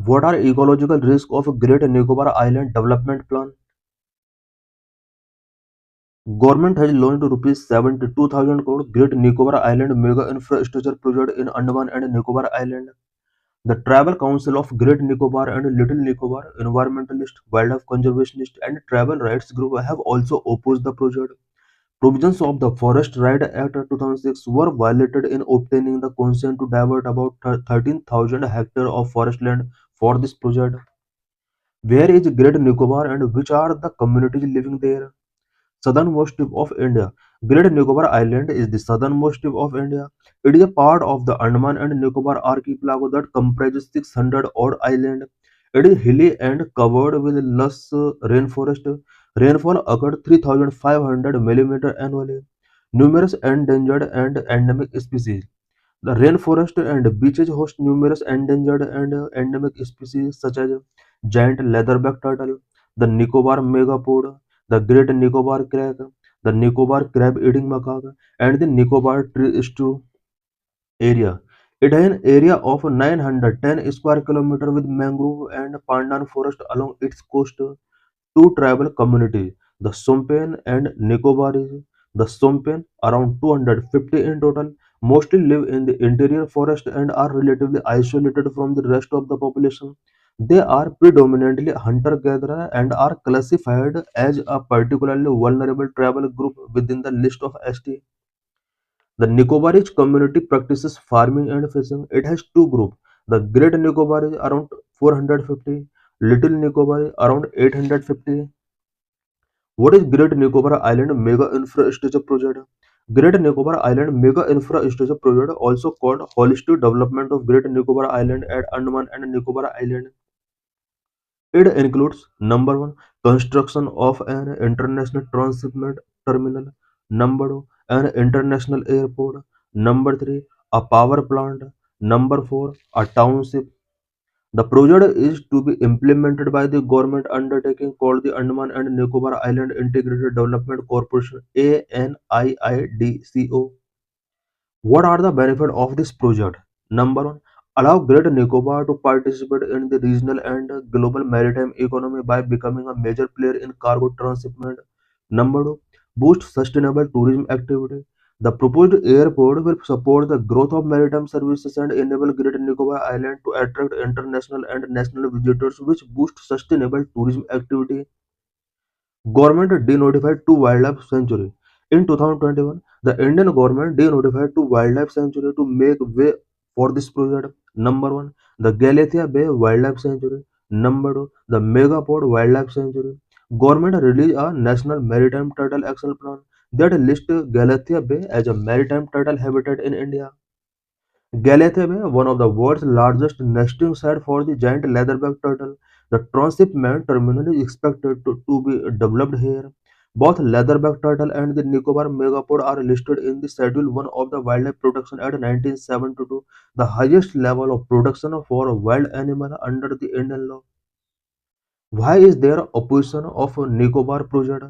What are ecological risks of Great Nicobar Island Development Plan? Government has launched rupees 72,000 crore Great Nicobar Island Mega Infrastructure Project in Andaman and Nicobar Island. The Tribal Council of Great Nicobar and Little Nicobar, environmentalists, wildlife conservationists, and tribal rights groups have also opposed the project. Provisions of the Forest Right Act 2006 were violated in obtaining the consent to divert about 13,000 hectares of forest land for this project. Where is Great Nicobar and which are the communities living there? Southernmost tip of India. Great Nicobar Island is the southernmost tip of India. It is a part of the Andaman and Nicobar archipelago that comprises 600 odd islands. It is hilly and covered with lush rainforest. Rainfall occurred 3,500 mm annually. Numerous endangered and endemic species. The rainforest and beaches host numerous endangered and endemic species such as giant leatherback turtle, the Nicobar megapod, the great Nicobar crab, the Nicobar crab-eating macaque, and the Nicobar tree stew area. It has an area of 910 square kilometers with mangrove and pandan forest along its coast. Two tribal communities, the Sompen and Nicobaris. The Sompen, around 250 in total, mostly live in the interior forest and are relatively isolated from the rest of the population. They are predominantly hunter-gatherer and are classified as a particularly vulnerable tribal group within the list of ST. The Nicobarese community practices farming and fishing. It has two groups. The Great Nicobar is around 450, Little Nicobar is around 850. What is Great Nicobar Island Mega Infrastructure Project? Great Nicobar Island Mega Infrastructure Project, also called Holistic Development of Great Nicobar Island at Andaman and Nicobar Island. It includes number one, construction of an international transshipment terminal, number two, an international airport, number three, a power plant, number four, a township. The project is to be implemented by the government undertaking called the Andaman and Nicobar Island Integrated Development Corporation ANIIDCO. What are the benefits of this project? Number one, allow Great Nicobar to participate in the regional and global maritime economy by becoming a major player in cargo transshipment. Number two, boost sustainable tourism activity. The proposed airport will support the growth of maritime services and enable Great Nicobar Island to attract international and national visitors, which boost sustainable tourism activity. Government denotified two wildlife sanctuaries. In 2021, the Indian government denotified two wildlife sanctuaries to make way for this project. Number one, the Galathea Bay Wildlife Sanctuary. Number two, the Megapod Wildlife Sanctuary. Government released a National Maritime Turtle Action Plan that lists Galathea Bay as a maritime turtle habitat in India. Galathea Bay, one of the world's largest nesting sites for the giant leatherback turtle. The transshipment terminal is expected to be developed here. Both leatherback turtle and the Nicobar megapod are listed in the Schedule 1 of the Wildlife Protection Act 1972, the highest level of protection for a wild animal under the Indian law. Why is there opposition of Nicobar project?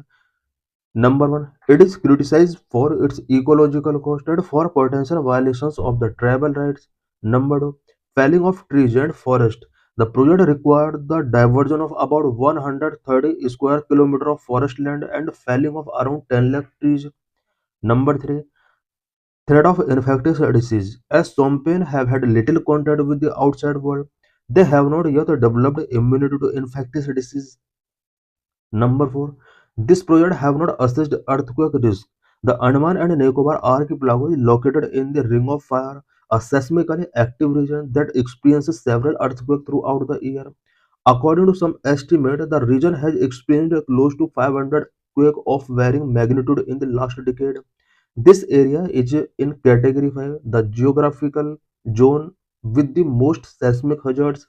Number one, it is criticized for its ecological cost and for potential violations of the tribal rights. Number two, felling of trees and forest. The project required the diversion of about 130 square kilometers of forest land and felling of around 10 lakh trees. Number three, threat of infectious disease. As Sompen have had little contact with the outside world, they have not yet developed immunity to infectious disease. Number 4. This project have not assessed earthquake risk. The Andaman and Nicobar archipelago is located in the Ring of Fire, a seismically active region that experiences several earthquakes throughout the year. According to some estimate, the region has experienced close to 500 quakes of varying magnitude in the last decade. This area is in Category 5, the geographical zone with the most seismic hazards.